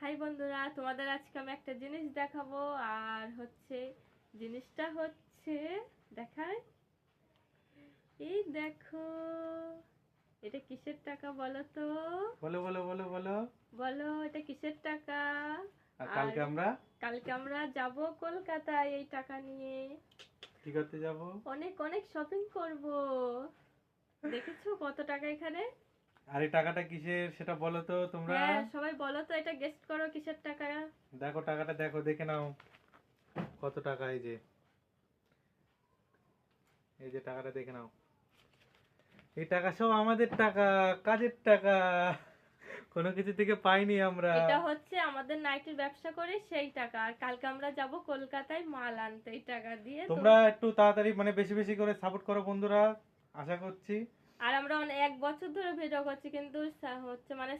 High বন্ধুরা, তোমাদের আজকে আমি একটা জিনিস দেখাবো। আর জিনিসটা হচ্ছে দেখাই, এই দেখো, এটা কিসের টাকা বলো তো? বলো বলো বলো বলো বলো এটা কিসের টাকা? আর আর কালকে আমরা যাব কলকাতায় এই টাকা নিয়ে। কি করতে যাব? অনেক অনেক শপিং করব। দেখেছো কত টাকা এখানে? আর এই টাকাটা কিসের সেটা বলো তো তোমরা। হ্যাঁ, সবাই বলো তো, এটা গেস্ট করো কিসের টাকা। দেখো টাকাটা, দেখো, দেখে নাও কত টাকা। এই যে টাকাটা দেখে নাও। এই টাকা সব আমাদের টাকা, কাজের টাকা, কোনো কিছু থেকে পাইনি আমরা। এটা হচ্ছে আমাদের নাইটির ব্যবসা করে সেই টাকা। আর কালকে আমরা যাব কলকাতায় মাল আনতে এই টাকা দিয়ে। তোমরা একটু তাড়াতাড়ি মানে বেশি বেশি করে সাপোর্ট করো বন্ধুরা, আশা করছি। আর আমরা 1 বছর ধরে ভিডিও করছি, কিন্তু হচ্ছে মানে